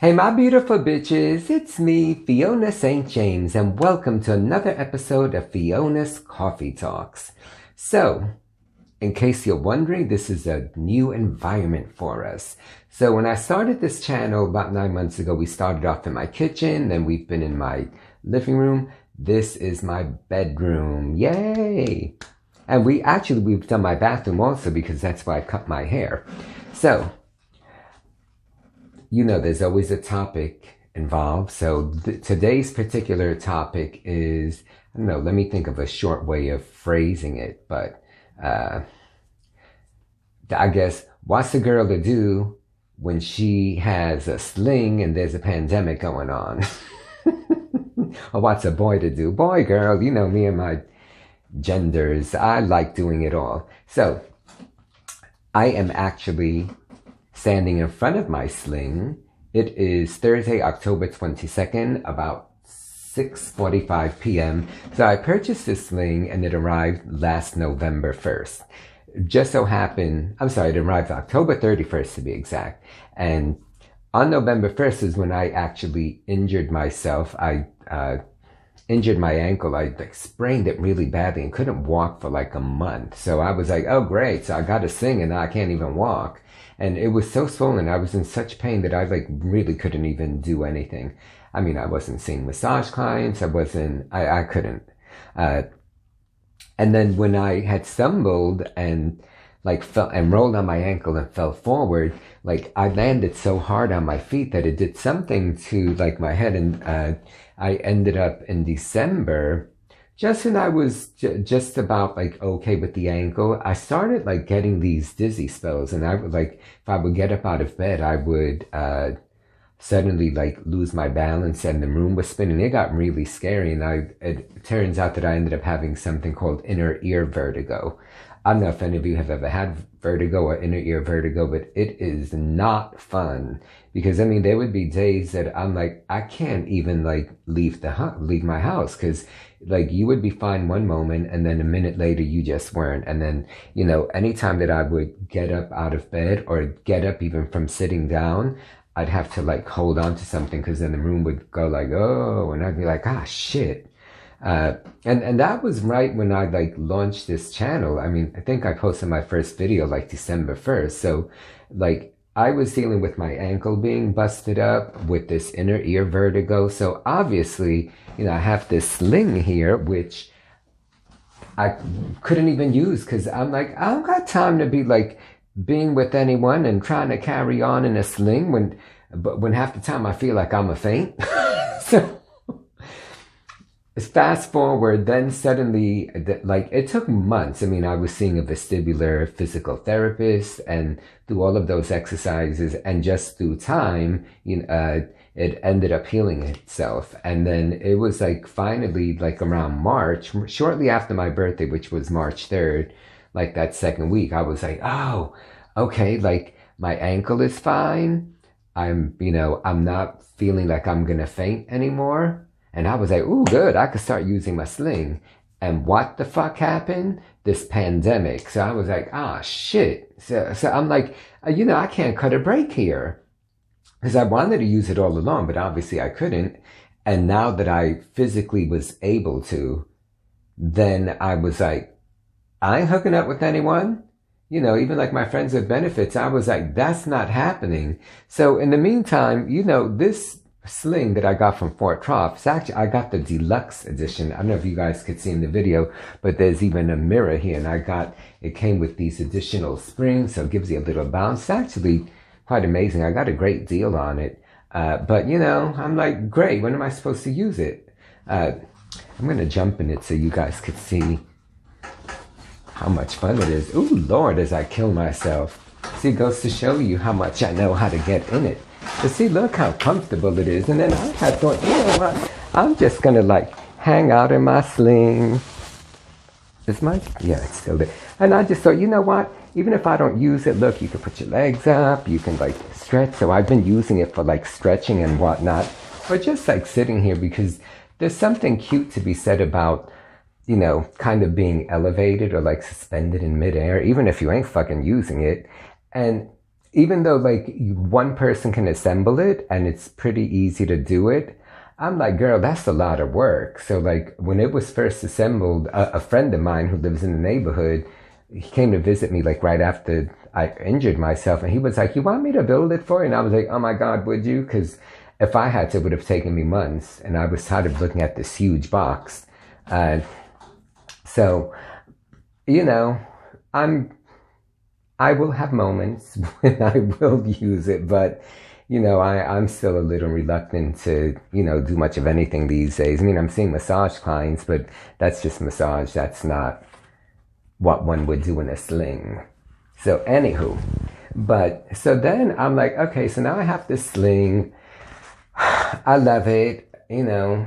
Hey, my beautiful bitches, it's me, Fiona St. James, and welcome to another episode of Fiona's Coffee Talks. So, in case you're wondering, this is a new environment for us. So when I started this channel about 9 months ago, we started off in my kitchen, then we've been in my living room. This is my bedroom. Yay! And we've done my bathroom also because that's where I cut my hair. So, you know, there's always a topic involved. So today's particular topic is, I don't know, let me think of a short way of phrasing it. But I guess, what's a girl to do when she has a sling and there's a pandemic going on? Or what's a boy to do? Boy, girl, you know me and my genders. I like doing it all. So I am actually standing in front of my sling. It is Thursday, October 22nd, about 6:45 p.m. So I purchased this sling and it arrived last November 1st. Just so happened, it arrived October 31st to be exact. And on November 1st is when I actually injured myself. I injured my ankle. I sprained it really badly and couldn't walk for like a month. So I was like, oh great, so I got a sling and now I can't even walk. And it was so swollen. I was in such pain that I really couldn't even do anything. I mean, I wasn't seeing massage clients. I couldn't. And then when I had stumbled and fell and rolled on my ankle and fell forward, I landed so hard on my feet that it did something to my head. And I ended up in December, just when I was just about okay with the ankle, I started getting these dizzy spells. And I would if I would get up out of bed, I would suddenly lose my balance and the room was spinning. It got really scary. And it turns out that I ended up having something called inner ear vertigo. I don't know if any of you have ever had vertigo or inner ear vertigo, but it is not fun. Because, I mean, there would be days that I'm I can't even leave my house. Because you would be fine one moment and then a minute later you just weren't. And then, you know, anytime that I would get up out of bed or get up even from sitting down, I'd have to hold on to something because then the room would go oh, and I'd be ah, shit. And that was right when I launched this channel. I mean, I think I posted my first video December 1st. So I was dealing with my ankle being busted up with this inner ear vertigo. So obviously, you know, I have this sling here, which I couldn't even use because I'm I don't got time to be being with anyone and trying to carry on in a sling when half the time I feel like I'm a faint. So fast forward, then suddenly, it took months. I mean, I was seeing a vestibular physical therapist and through all of those exercises, and just through time, it ended up healing itself. And then it was finally around March, shortly after my birthday, which was March 3rd, that second week, I was oh, okay, my ankle is fine. I'm not feeling I'm gonna faint anymore. And I was ooh, good, I could start using my sling. And what the fuck happened? This pandemic. So I was ah, shit. So I'm I can't cut a break here. Because I wanted to use it all along, but obviously I couldn't. And now that I physically was able to, then I was I ain't hooking up with anyone. You know, even my friends with benefits, I was that's not happening. So in the meantime, you know, this sling that I got from Fort Troff, I got the deluxe edition. I don't know if you guys could see in the video, but there's even a mirror here, and it came with these additional springs, so it gives you a little bounce. It's actually quite amazing. I got a great deal on it. But you know, I'm great, when am I supposed to use it? I'm gonna jump in it so you guys could see how much fun it is. Ooh, Lord, as I kill myself. See, it goes to show you how much I know how to get in it. But see, look how comfortable it is. And then I had thought, you know what? I'm just going to hang out in my sling. Yeah, it's still there. And I just thought, you know what? Even if I don't use it, look, you can put your legs up. You can stretch. So I've been using it for stretching and whatnot. Or just sitting here because there's something cute to be said about, you know, kind of being elevated or suspended in midair, even if you ain't fucking using it. And even though like one person can assemble it and it's pretty easy to do it, I'm like, girl, that's a lot of work. So like when it was first assembled, a friend of mine who lives in the neighborhood, he came to visit me like right after I injured myself, and he was like, you want me to build it for you? And I was like, oh my God, would you? Because if I had to, it would have taken me months, and I was tired of looking at this huge box. So, you know, I will have moments when I will use it, but you know, I'm still a little reluctant to, you know, do much of anything these days. I mean, I'm seeing massage clients, but that's just massage. That's not what one would do in a sling. So anywho, but so then I'm like, okay, so now I have this sling. I love it, you know,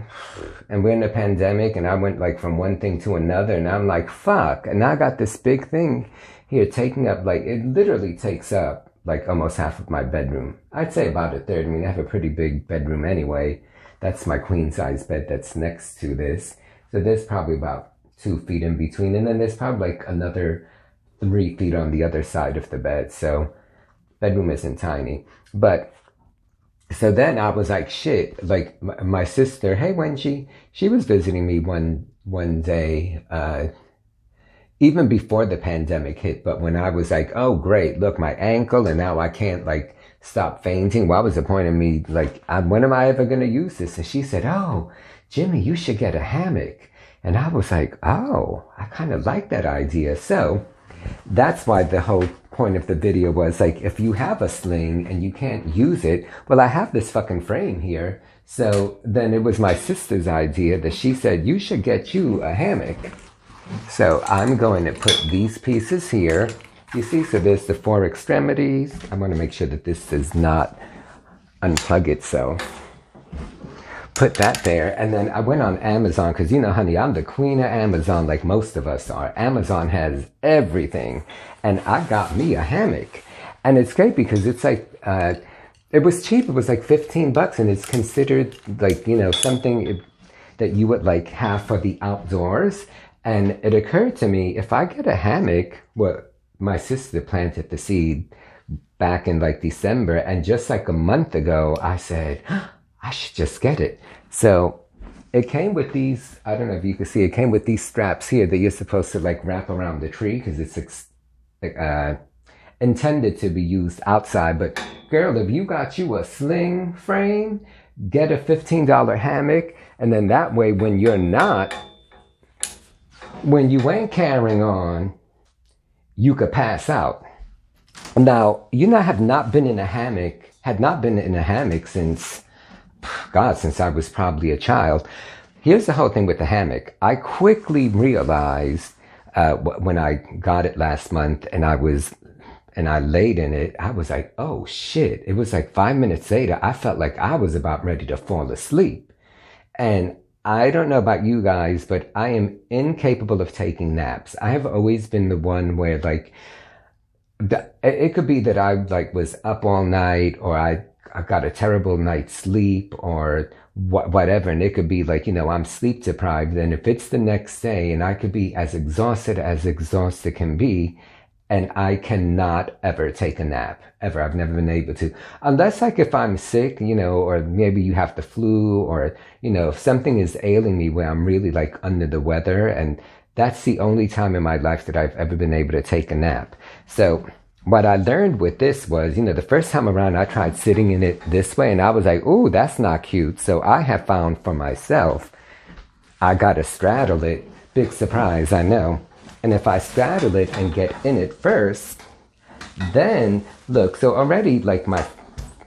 and we're in a pandemic, and I went like from one thing to another, and I'm like, fuck. And I got this big thing here taking up, like, it literally takes up like almost half of my bedroom. I'd say about a third. I mean, I have a pretty big bedroom anyway. That's my queen size bed that's next to this. So there's probably about 2 feet in between. And then there's probably like another 3 feet on the other side of the bed. So bedroom isn't tiny. But so then I was like, shit, like my sister, hey, when she was visiting me one day, even before the pandemic hit, but when I was like, oh, great, look, my ankle, and now I can't like stop fainting. What was the point of me? Like, when am I ever going to use this? And she said, oh, Jimmy, you should get a hammock. And I was like, oh, I kind of like that idea. So that's why the whole point of the video was like, if you have a sling and you can't use it, well, I have this fucking frame here. So then it was my sister's idea that she said, you should get you a hammock. So I'm going to put these pieces here. You see, so there's the 4 extremities. I want to make sure that this does not unplug itself. Put that there. And then I went on Amazon because, you know, honey, I'm the queen of Amazon like most of us are. Amazon has everything. And I got me a hammock. And it's great because it's like, it was cheap. It was like $15, and it's considered like, you know, something that you would like have for the outdoors. And it occurred to me, if I get a hammock, well, my sister planted the seed back in like December, and just like a month ago, I said, I should just get it. So it came with these, I don't know if you can see, it came with these straps here that you're supposed to like wrap around the tree because it's intended to be used outside. But girl, if you got you a sling frame, get a $15 hammock, and then that way when you ain't carrying on, you could pass out. Now, you know, I have not been in a hammock, since, God, since I was probably a child. Here's the whole thing with the hammock. I quickly realized when I got it last month and I laid in it, I was like, oh shit. It was like 5 minutes later, I felt like I was about ready to fall asleep. And I don't know about you guys, but I am incapable of taking naps. I have always been the one where like, it could be that I like was up all night, or I got a terrible night's sleep, or whatever. And it could be like, you know, I'm sleep deprived. And if it's the next day and I could be as exhausted can be, and I cannot ever take a nap, ever. I've never been able to. Unless like if I'm sick, you know, or maybe you have the flu, or, you know, if something is ailing me where I'm really like under the weather, and that's the only time in my life that I've ever been able to take a nap. So what I learned with this was, you know, the first time around I tried sitting in it this way, and I was like, ooh, that's not cute. So I have found for myself, I gotta straddle it. Big surprise, I know. And if I straddle it and get in it first, then look, so already like my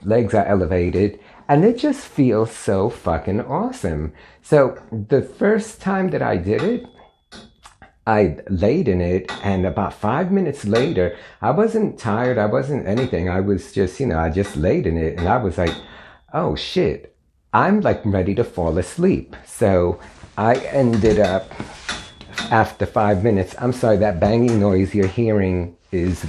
legs are elevated, and it just feels so fucking awesome. So the first time that I did it, I laid in it, and about 5 minutes later, I wasn't tired, I wasn't anything. I was just, you know, I just laid in it, and I was like, oh shit, I'm like ready to fall asleep. So I ended up, after 5 minutes, I'm sorry, that banging noise you're hearing is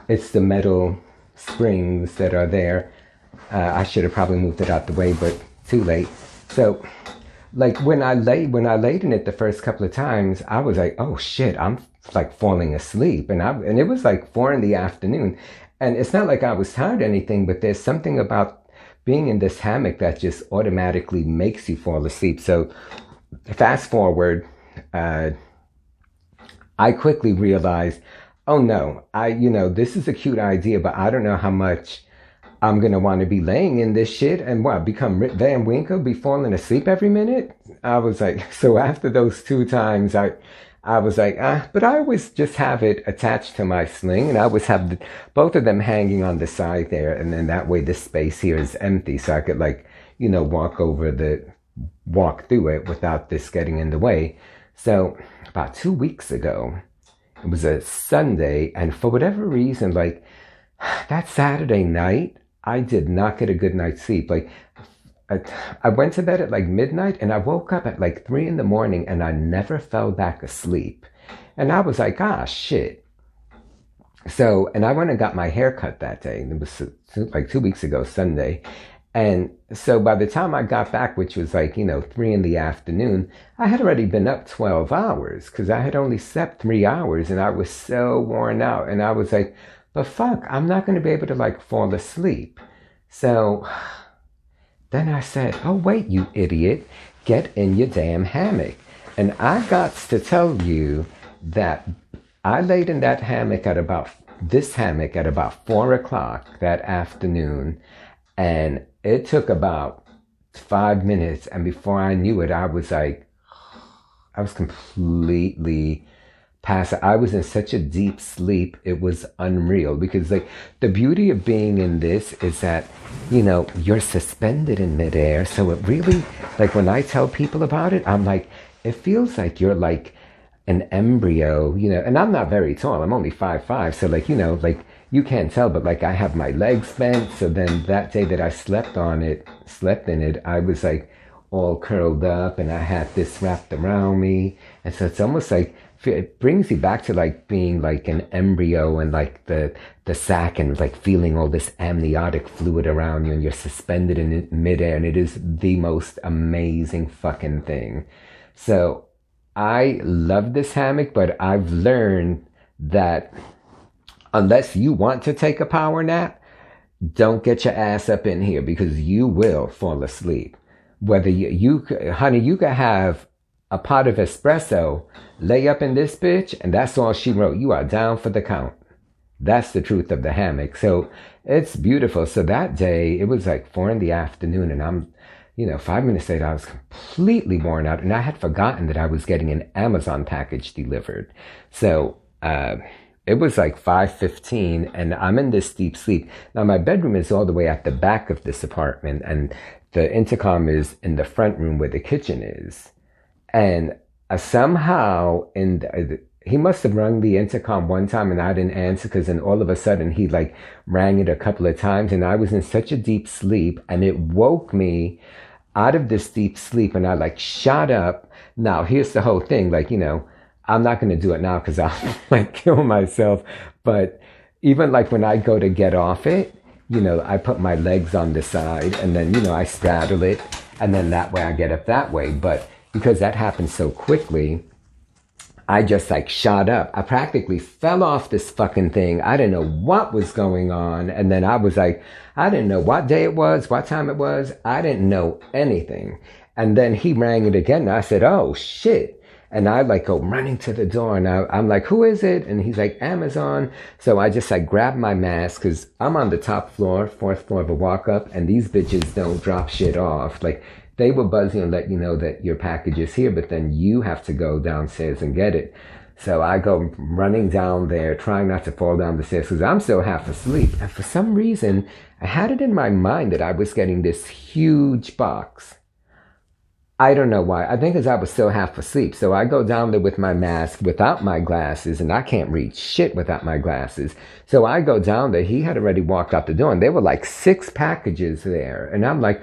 it's the metal springs that are there. I should have probably moved it out the way, but too late. So like when I laid in it the first couple of times, I was like, oh shit, I'm like falling asleep. And it was like 4 in the afternoon. And it's not like I was tired or anything, but there's something about being in this hammock that just automatically makes you fall asleep. So fast forward, uh, I quickly realized, oh no, this is a cute idea, but I don't know how much I'm gonna want to be laying in this shit and what, become Rip Van Winkle, be falling asleep every minute. I was like, so after those 2 times, I was like, but I always just have it attached to my sling, and I always have both of them hanging on the side there, and then that way this space here is empty, so I could like, walk through it without this getting in the way. So about 2 weeks ago, it was a Sunday, and for whatever reason, like that Saturday night, I did not get a good night's sleep. Like I went to bed at like midnight and I woke up at like 3 in the morning and I never fell back asleep. And I was like, shit. So, and I went and got my hair cut that day. And it was like 2 weeks ago, Sunday. And so by the time I got back, which was like, 3 in the afternoon, I had already been up 12 hours because I had only slept 3 hours and I was so worn out. And I was like, but fuck, I'm not going to be able to like fall asleep. So then I said, oh, wait, you idiot, get in your damn hammock. And I got to tell you that I laid in this hammock at about 4 o'clock that afternoon. And it took about 5 minutes. And before I knew it, I was completely pass. I was in such a deep sleep, it was unreal. Because like the beauty of being in this is that, you're suspended in midair. So it really, like when I tell people about it, I'm like, it feels like you're like an embryo, and I'm not very tall. I'm only 5'5". So like, like you can't tell, but like I have my legs bent. So then that day that I slept in it, I was like all curled up and I had this wrapped around me. And so it's almost like, it brings you back to like being like an embryo and like the sac and like feeling all this amniotic fluid around you and you're suspended in midair, and it is the most amazing fucking thing. So I love this hammock, but I've learned that unless you want to take a power nap, don't get your ass up in here because you will fall asleep. Whether you honey, you could have a pot of espresso, lay up in this bitch, and that's all she wrote. You are down for the count. That's the truth of the hammock. So it's beautiful. So that day, it was like 4 in the afternoon, and I'm, 5 minutes later, I was completely worn out, and I had forgotten that I was getting an Amazon package delivered. So it was like 5:15, and I'm in this deep sleep. Now, my bedroom is all the way at the back of this apartment, and the intercom is in the front room where the kitchen is. And somehow, he must have rung the intercom one time and I didn't answer, because then all of a sudden he like rang it a couple of times, and I was in such a deep sleep, and it woke me out of this deep sleep, and I like shot up. Now, here's the whole thing. Like, I'm not going to do it now because I'll like kill myself. But even like when I go to get off it, I put my legs on the side and then, I straddle it, and then that way I get up that way. But because that happened so quickly, I just like shot up. I practically fell off this fucking thing. I didn't know what was going on. And then I was like, I didn't know what day it was, what time it was. I didn't know anything. And then he rang it again. And I said, oh shit. And I like go running to the door, and I'm like, who is it? And he's like, Amazon. So I just like grab my mask, because I'm on the top floor, 4th floor of a walk up, and these bitches don't drop shit off. Like, they will buzz you and let you know that your package is here, but then you have to go downstairs and get it. So I go running down there, trying not to fall down the stairs because I'm still half asleep. And for some reason, I had it in my mind that I was getting this huge box. I don't know why. I think because I was still half asleep. So I go down there with my mask, without my glasses, and I can't read shit without my glasses. So I go down there. He had already walked out the door, and there were like 6 packages there. And I'm like,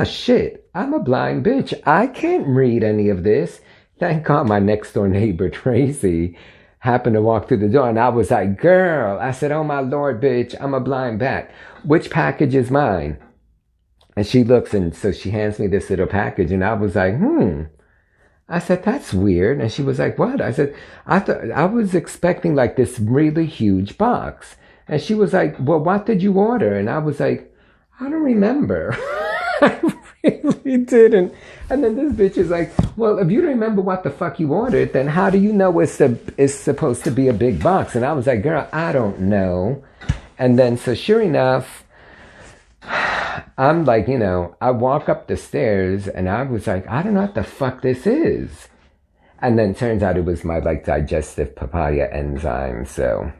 shit, I'm a blind bitch. I can't read any of this. Thank God my next door neighbor, Tracy, happened to walk through the door. And I was like, girl, I said, oh my Lord, bitch, I'm a blind bat. Which package is mine? And she looks, and so she hands me this little package, and I was like, I said, that's weird. And she was like, what? I said, I thought I was expecting like this really huge box. And she was like, well, what did you order? And I was like, I don't remember. I really didn't. And then this bitch is like, well, if you don't remember what the fuck you ordered, then how do you know it's supposed to be a big box? And I was like, girl, I don't know. And then, so sure enough, I'm like, I walk up the stairs and I was like, I don't know what the fuck this is. And then turns out it was my like digestive papaya enzyme. So,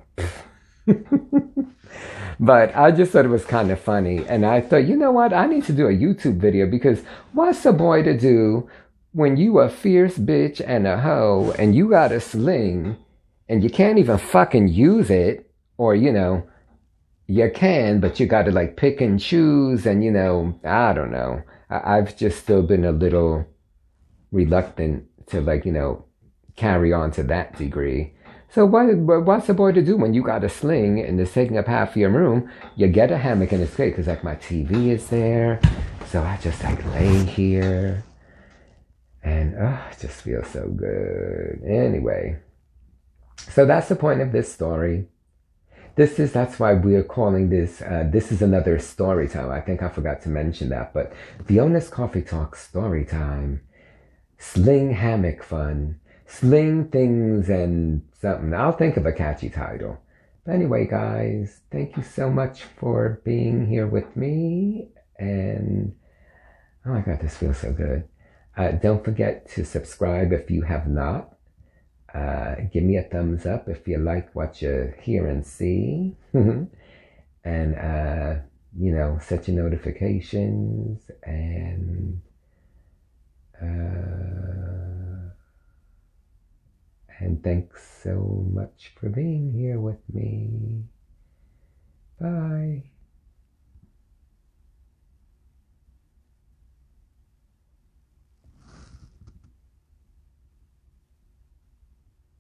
but I just thought it was kind of funny. And I thought, you know what? I need to do a YouTube video, because what's a boy to do when you a fierce bitch and a hoe and you got a sling and you can't even fucking use it, or, you can, but you got to like pick and choose. And, I don't know. I've just still been a little reluctant to like, carry on to that degree. So what's a boy to do when you got a sling and it's taking up half of your room? You get a hammock and it's great because like my TV is there. So I just like lay here and it just feels so good. Anyway, so that's the point of this story. That's why we're calling this, this is another story time. I think I forgot to mention that, but Fiona's Coffee Talk story time. Sling hammock fun. Sling things and something. I'll think of a catchy title. But anyway, guys, thank you so much for being here with me. And, oh my God, this feels so good. Don't forget to subscribe if you have not. Give me a thumbs up if you like what you hear and see. And, set your notifications. And thanks so much for being here with me. Bye.